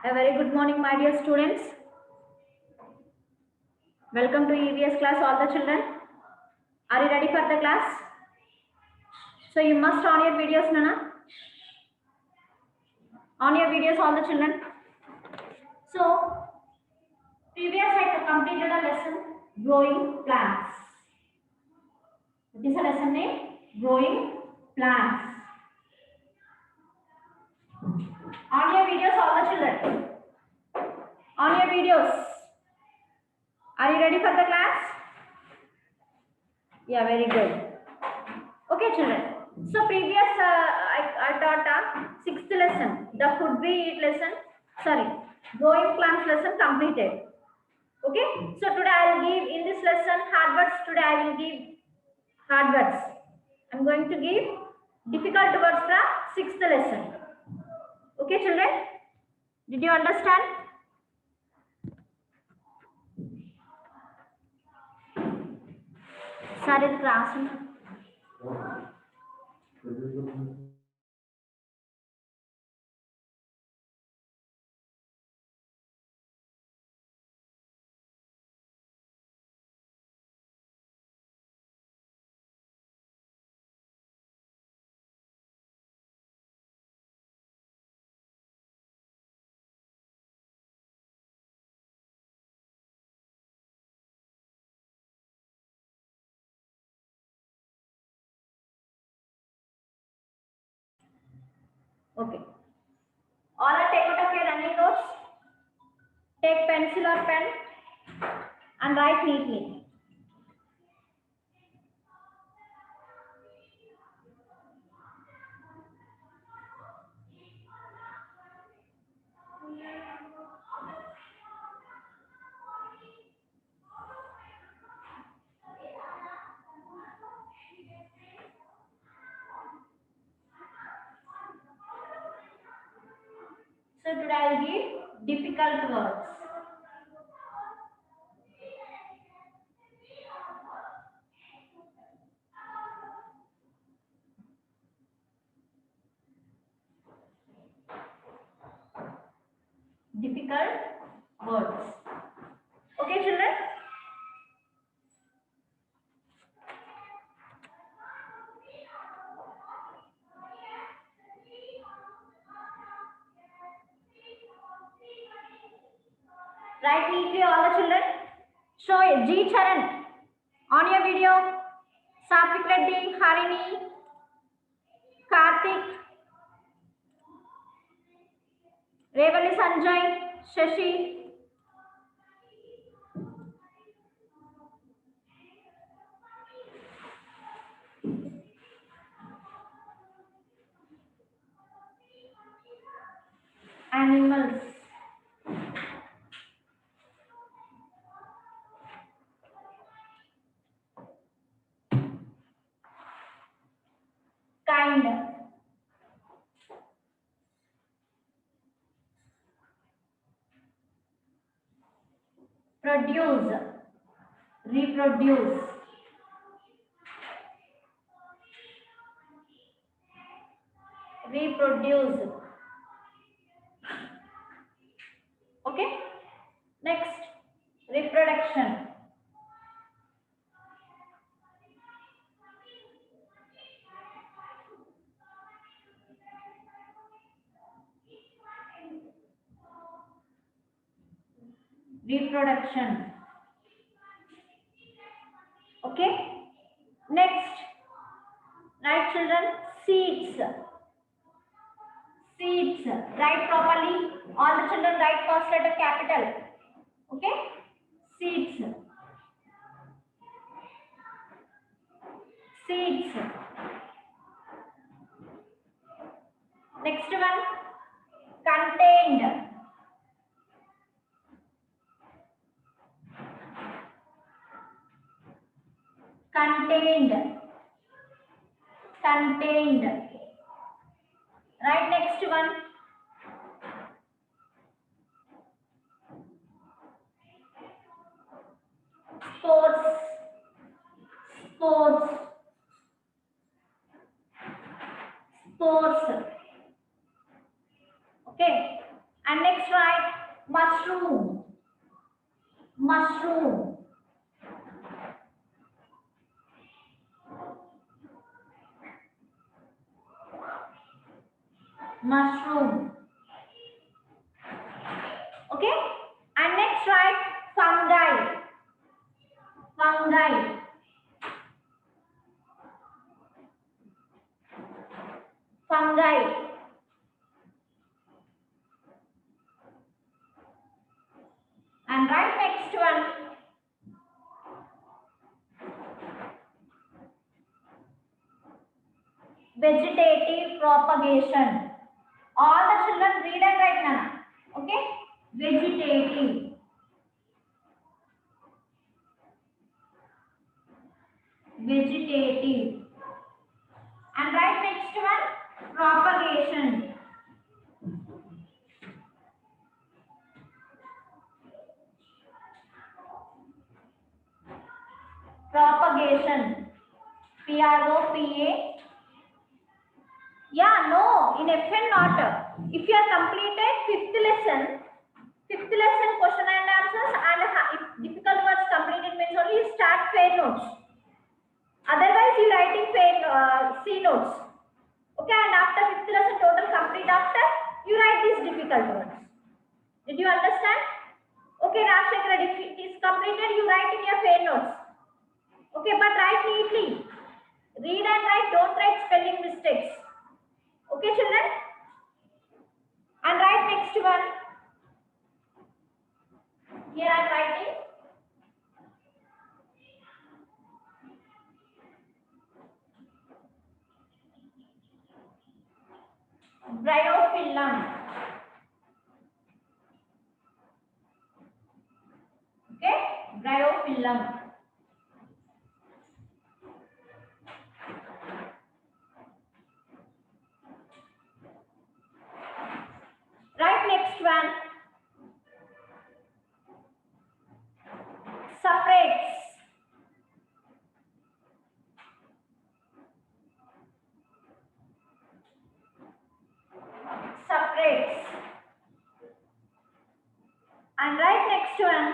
A very good morning, my dear students. Welcome to EVS class, all the children. Are you ready for the class? So you must on your videos, Nana. On your videos, all the children. So previous I had completed a lesson, growing plants. What is a lesson name? Growing plants. On your videos, all the children. On your videos. Are you ready for the class? Yeah, very good. Okay, children. So previous I taught a sixth lesson, the food we eat lesson. Sorry, growing plants lesson completed. Okay. So today I will give in this lesson hard words. Today I will give hard words. I'm going to give difficult words from sixth lesson. Okay, children. Did you understand? Sorry, class. Okay. All are take out of your running notes. Take pencil or pen and write neatly. So today I will give difficult words. Difficult words. Okay, children? Write neatly all the children. Show it. G. Charan. On your video. Satvik Reddy, Harini, Karthik, Revali Sanjay, Shashi. Animals. Kind. Produce. Reproduce. Reproduce. Okay? Next. Reproduction. Reproduction. Okay? Next. Right, children? Seeds. Seeds. Write properly. All the children write first letter capital. Okay? Seeds. Seeds. Next one. Contained. Contained. Contained. Right, next one. Sports. Sports. Sports. Okay. And next write mushroom. Mushroom. Mushroom. Okay. And next write fungi. Fungi. Fungi. And write next one vegetative propagation. All the children read and write, Nana. Okay? Vegetative. Vegetative. And write next one propagation. Propagation. P-R-O-P-A. Yeah, no, in FN not. If you have completed fifth lesson question and answers, and if difficult words completed means only you start fair notes. Otherwise, you writing fair C notes. Okay, and after fifth lesson total complete after, you write these difficult words. Did you understand? Okay, Rashekar, if it is completed, you write in your fair notes. Okay, but write neatly. Read and write, don't write spelling mistakes. Okay, children? And write next one. Here I am writing. Bryophyllum. Okay, Bryophyllum. Right, next one. Separates. Separates. And right next one.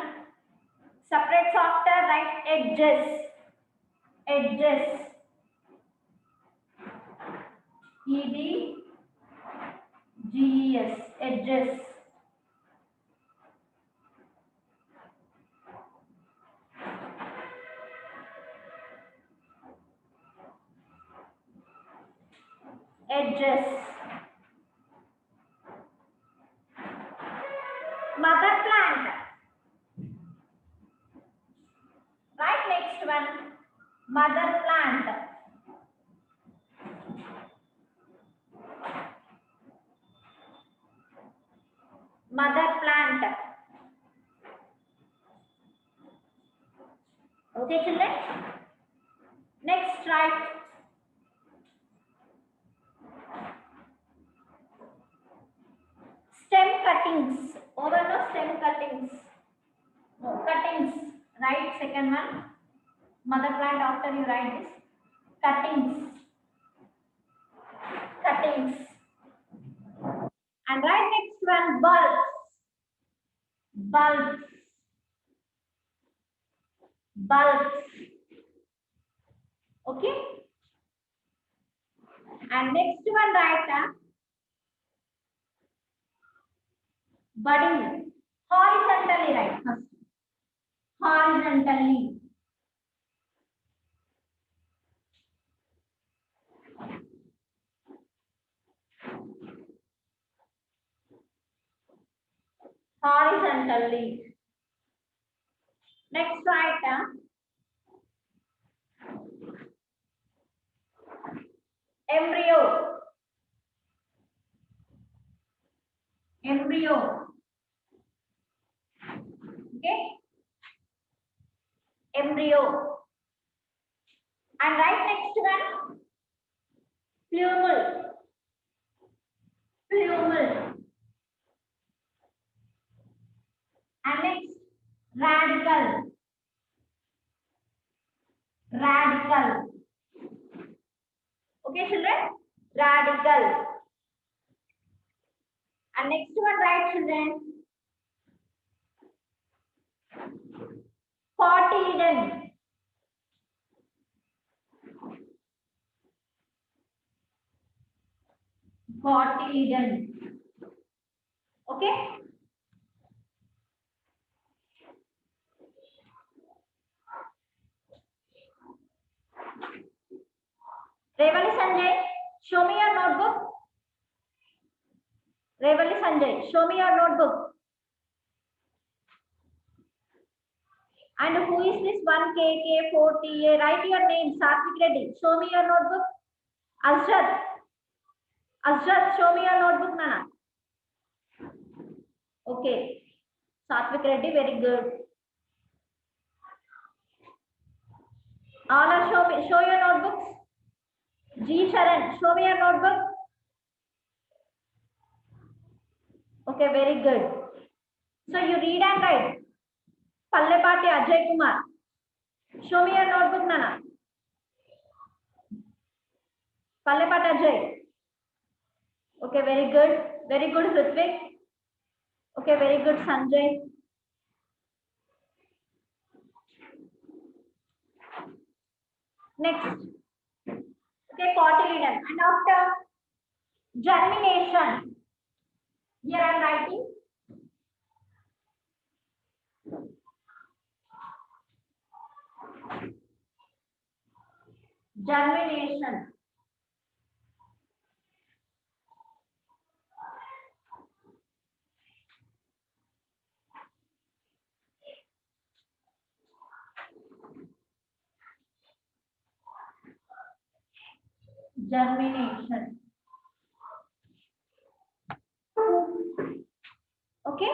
Separates after right edges. Edges. E-D-G-E-S. Edges. Edges. Mother plant. Right, next one. Mother plant. Mother plant. Okay, children. Next, right. Stem cuttings. Over no stem cuttings. No, cuttings. Right, second one. Mother plant after you write this. Cuttings. Cuttings. And right next one, bulbs. Bulbs. Bulbs. Okay. And next one, right. Budding. Horizontally, right. First. Horizontally. Horizontally. Next, right. Embryo. Embryo. Okay. Embryo. And right next one, plumule. Plumule. And next, radical. Radical. Okay, children? Radical. And next one, right, children? 40 Eden. Okay. Revali Sanjay, show me your notebook. Revali Sanjay, show me your notebook. And who is this 1KK4TA? Write your name, Satvik Reddy. Show me your notebook. Azrat. Azrat, show me your notebook, Nana. Okay. Satvik Reddy, very good. Anna, show your notebooks. G Sharan, show me your notebook. Okay, very good. So you read and write. Pallepati Ajay Kumar. Show me your notebook, Nana. Pallepati Ajay. Okay, very good. Very good, Hrithvik. Okay, very good, Sanjay. Next. Okay, cotyledon. And after germination, here I am writing. Germination. Germination. Okay.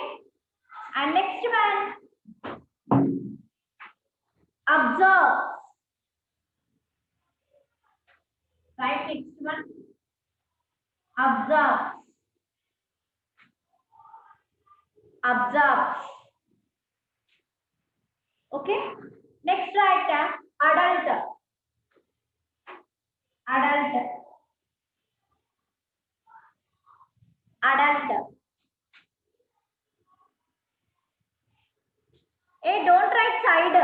And next one. Observe. Right, next one. Observe. Observe. Okay. Next write adult. Adult. Adult. Hey, don't write side.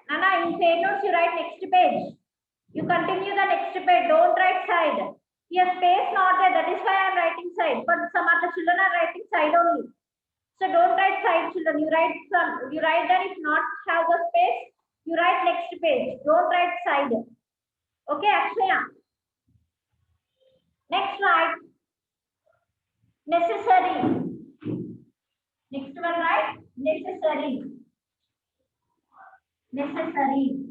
Nana, in side notes you write next page. You continue the next page. Don't write side. Here space not there. That is why I am writing side. But some other children are writing side only. So don't write side, children. You write some. You write that if not have the space, you write next page. Don't write side. Okay, Akshaya. Next write necessary. Next one write necessary. Necessary.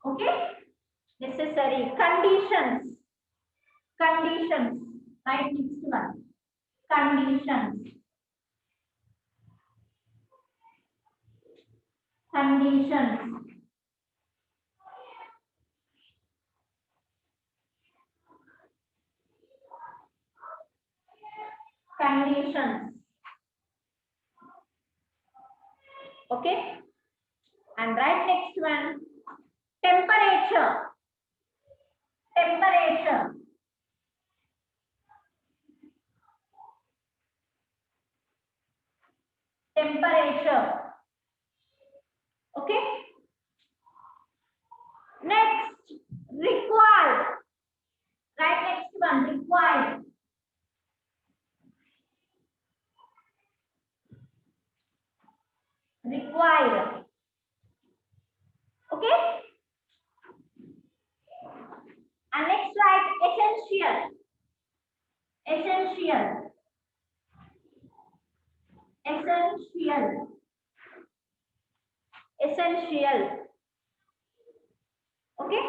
Okay. Necessary. Conditions. Conditions. Right, next one. Conditions. Conditions. Conditions. Okay. And right next one. Temperature. Temperature. Temperature. Okay. Next, required. Right, next one, required. Required. Okay. And next, right, essential. Essential. Essential. Essential. Okay.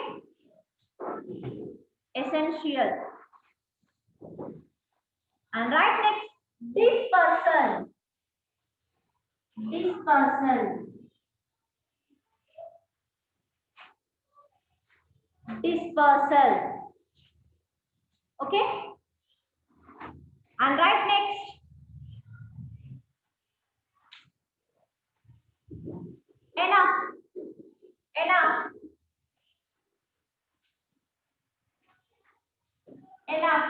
Essential. And right next, dispersal. Dispersal. Dispersal. Okay. And right next, enough. Enough. Enough.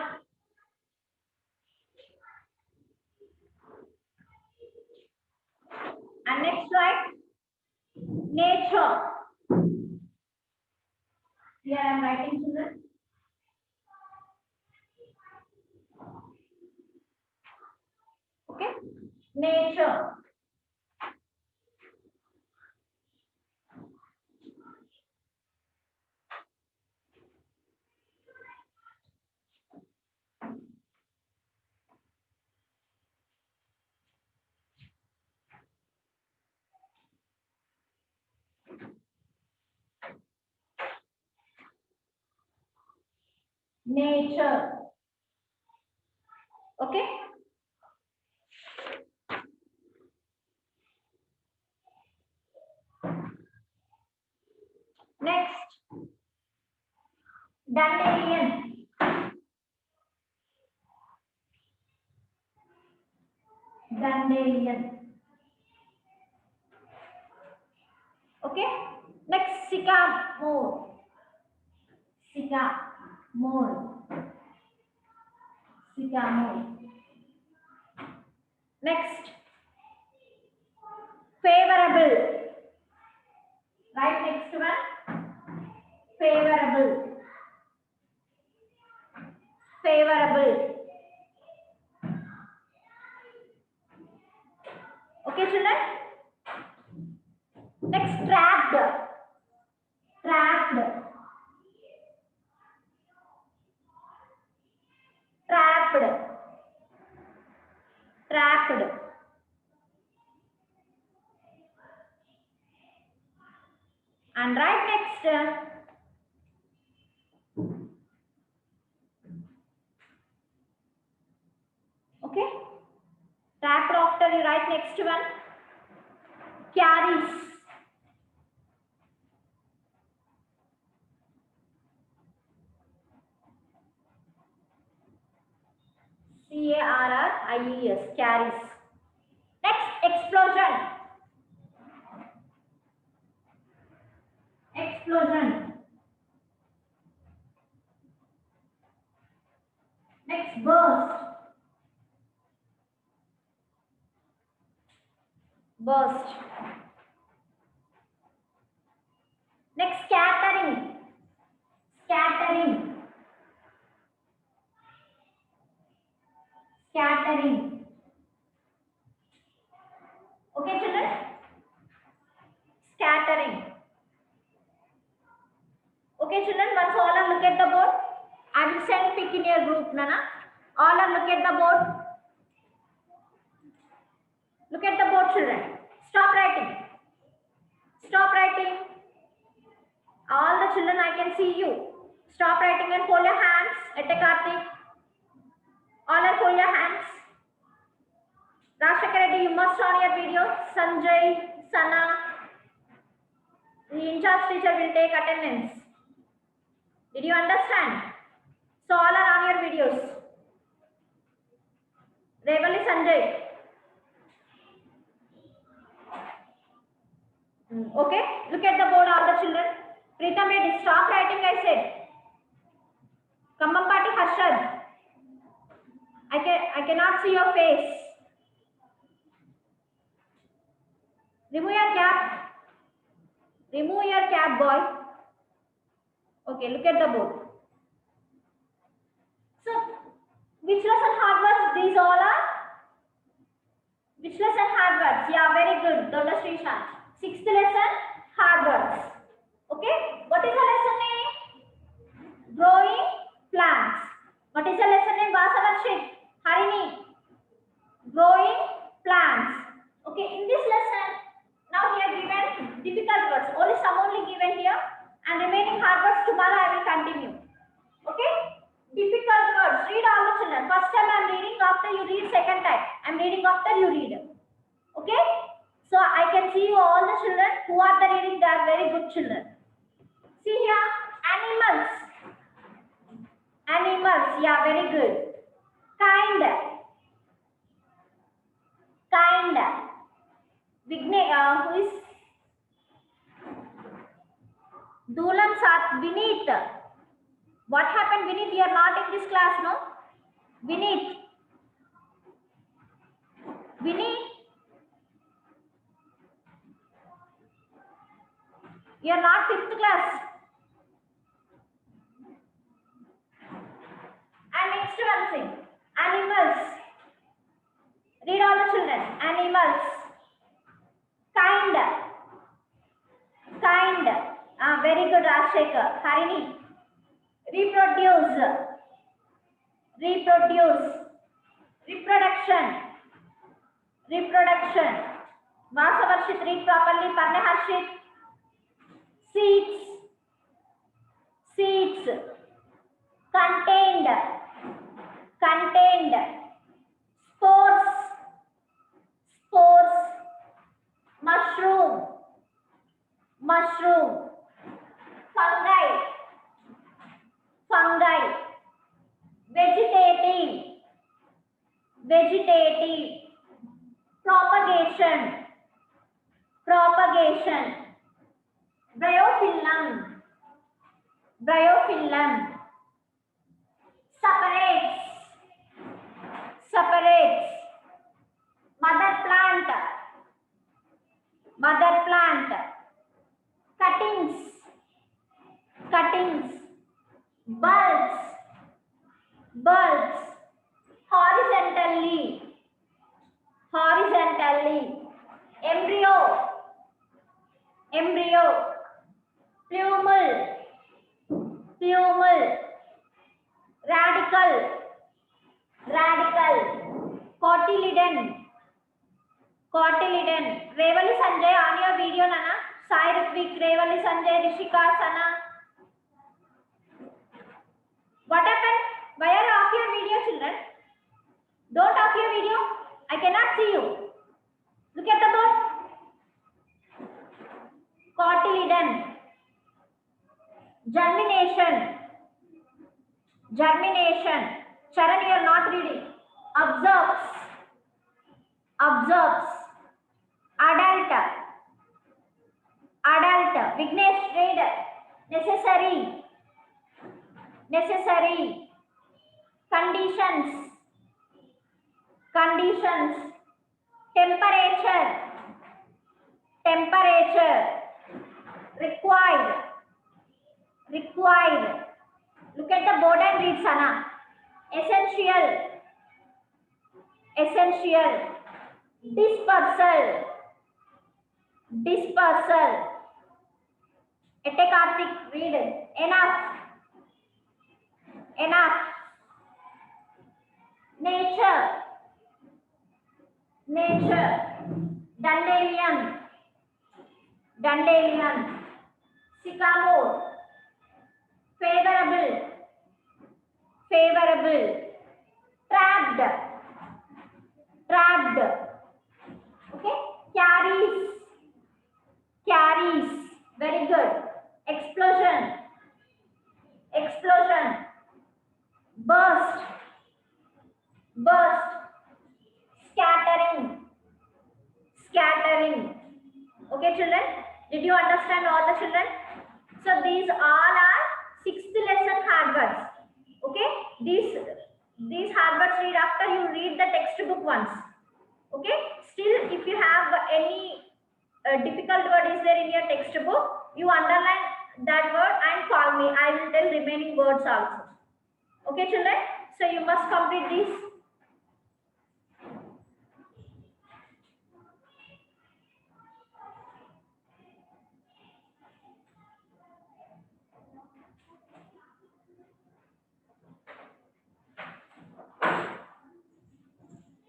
Nature. Here I am writing, children. Okay. Nature. Nature. Okay. Next, dandelion. Dandelion. Okay. Next, sycamore. Sycamore. Sycamore. Next, favorable. Right next one. Favorable. Favorable. Okay, children. Next, trapped. Trapped. Trapped. Trapped. And right next, okay. Trapped after you write next one. Carries. Carries. Carries. Next, explosion. Explosion. Next, burst. Burst. Next, scattering. Scattering. Scattering. Okay, children? Scattering. Okay, children, once all are look at the board. I will send pick in your group, Nana. All are look at the board. Look at the board, children. Stop writing. Stop writing. All the children, I can see you. Stop writing and fold your hands. Ette Karthik. All are fold your hands. Rashekar Reddy, you must on your video. Sanjay, Sana, the in-charge teacher will take attendance. Did you understand? So all are on your videos. Revali, Sanjay. Okay, look at the board, all the children. Pritham Reddy, stop writing, I said. Kambhampati Harshad, I cannot see your face. Remove your cap. Remove your cap, boy. Okay, look at the board. So, which lesson hard words? These all are? Which lesson hard words? Yeah, very good. Dr. Srishant. Sixth lesson, hard words. Okay, what is the lesson name? Growing plants. What is the lesson name? Vasavarshit, Harini. Growing plants. Okay, in this lesson, now here given difficult words. Only some only given here, and remaining hard words tomorrow I will continue. Okay, difficult words. Read all the children. First time I am reading, after you read second time. I am reading after you read. Okay, so I can see you all the children who are the reading. They are very good children. See here, animals. Animals, yeah, very good. Kind. Kind. Who is Dulan Sat Vineet. What happened, Vineet? You are not in this class, no? Vineet. Vineet. You are not fifth class. And next one thing, animals. Read all the children. Animals. Kind. Kind. Very good, Rajshekhar. Harini. Reproduce. Reproduce. Reproduction. Reproduction. Vasavarshit, read properly. Parne Harshit. Seeds. Seeds. Contained. Contained. Spores. Spores. Mushroom. Mushroom. Fungi. Fungi. Vegetative. Vegetative. Propagation. Propagation. Bryophyllum. Bryophyllum. Separates. Separates. Mother plant. Mother plant. Cuttings. Cuttings. Bulbs. Bulbs. Horizontally. Horizontally. Embryo. Embryo. Plumule. Plumule. Radical. Radical. Cotyledon. Cotyledon. Revali Sanjay, on your video, Nana. Sai Ritvik, Revali Sanjay, Rishika, Sana. What happened? Why are you off your video, children? Don't off your video. I cannot see you. Look at the board. Cotyledon. Germination. Germination. Charan, you are not reading. Observes. Observes. Adult. Adult. Vignesh, read. Necessary. Necessary. Conditions. Conditions. Temperature. Temperature. Required. Required. Look at the board and read, Sana. Essential. Essential. Dispersal. Dispersal. Etekartik, read. Enough. Enough. Nature. Nature. Dandelion. Dandelion. Sycamore. Favorable. Favorable. Trapped. Trapped. Okay. Carries. Carries. Very good. Explosion. Explosion. Burst. Burst. Scattering. Scattering. Okay, children? Did you understand all the children? So these all are 6th lesson hard words. Okay? These hard words read after you read the textbook once. Okay? Still, if you have any difficult word is there in your textbook, you underline that word and call me. I will tell remaining words also. Okay, children? So you must complete this.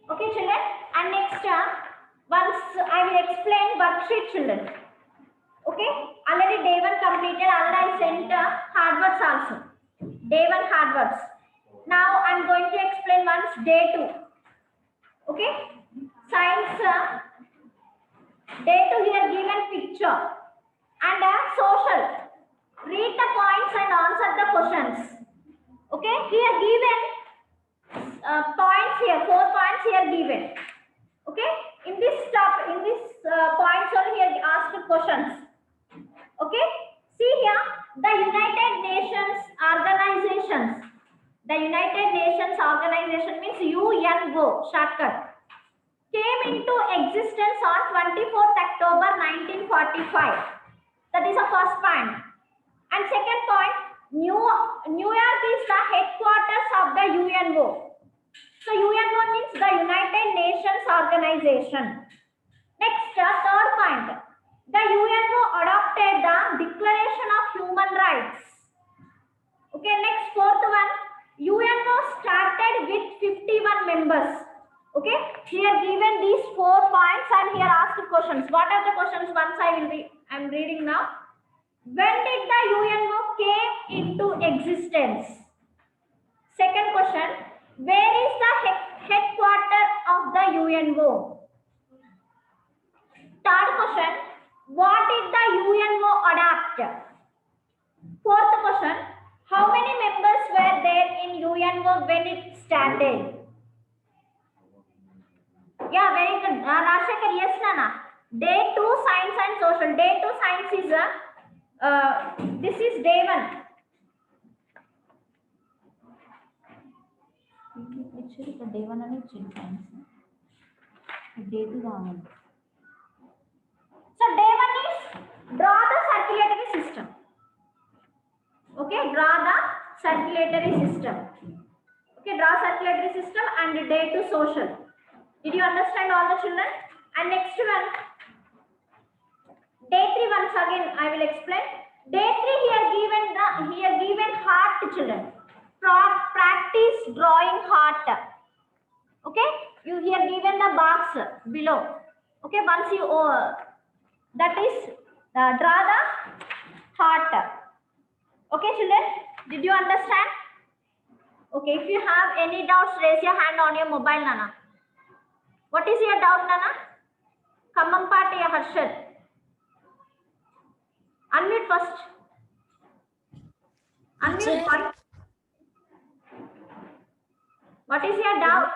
Okay, children. And next, once I will explain worksheet, children. Okay. Already day 1 completed. Already I sent hard words also. Day 1 hard words. Now I am going to explain once day 2. Okay. Science. Day 2 here given picture and social. Read the points and answer the questions. Okay. Here given points here. 4 points here given. Okay. In this points only here asked questions. Okay. See here the United Nations organizations. The United Nations organization means UNO shortcut. Came into existence on 24th October 1945. That is the first point. And second point, New York is the headquarters of the UNO. So UNO means the United Nations Organization. Next, third point, the UNO adopted the Declaration of Human Rights. Okay, next, fourth one, UNO started with 51 members. Okay, here given these 4 points and here asked questions. What are the questions? Once I am reading now. When did the UNO came into existence? Second question, where is the headquarters of the UNO? Third question, what did the UNO adopt? Fourth question, how many members were there in UNO when it started? Yeah, very good. Rashekar, yes, Nana. Day 2, science and social. Day 2, science is this is day 1. Day 1 and science. Day 2 రావాలి. So day 1 is draw the circulatory system. Okay, draw the circulatory system. Okay, draw circulatory system and day 2 social. Did you understand all the children? And next one, day 3 once again I will explain. Day 3 here given heart children. Practice drawing heart. Okay, you here given the box below. Okay, once you that is draw the heart. Okay children, did you understand? Okay, if you have any doubts, raise your hand on your mobile, Nana. What is your doubt, Nana? Kamampati Harshad. Unmute first. Unmute first. What is your doubt?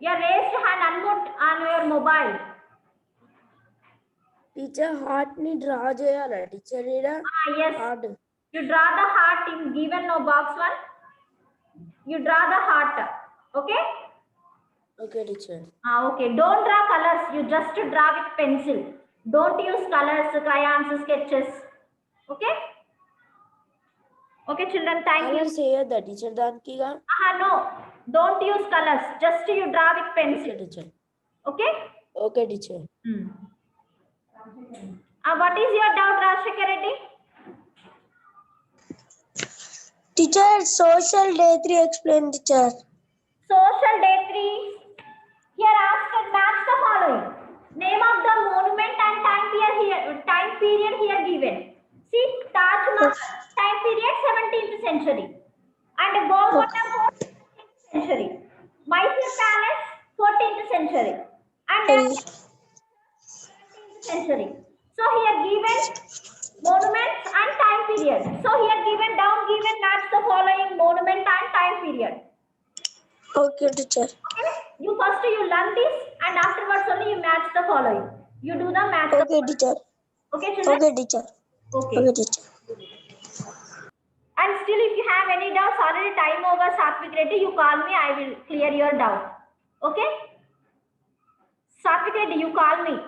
Your raised hand unmute on your mobile. Teacher, heart ni draw cheyala teacher ida. Yes. Heart. You draw the heart in given no box 1. You draw the heart. Okay? Okay, teacher. Okay. Don't draw colors. You just draw with pencil. Don't use colors, crayons, sketches. Okay? Okay, children. Thank you. Color say that teacher dankiga. No. Don't use colors. Just you draw with pencil. Okay, teacher. Okay? Okay, teacher. What is your doubt, Rashekar Reddy? Teacher, social day 3 explain, teacher. Social day 3. Here asked match the following. Name of the monument and time period here given. See, Taj Mahal time period 17th century. And Golconda Fort 16th century. Mysore Palace 14th century. And 17th century. So here given monuments and time period. So here given down given match the following monument and time period. Okay, teacher. Okay. You learn this and afterwards only you match the following. You do the match. Okay, teacher. Okay, children? Okay, teacher. Okay. Okay, teacher. And still if you have any doubts, already time over, Satvik Reddy, you call me, I will clear your doubt. Okay? Satvik Reddy, you call me.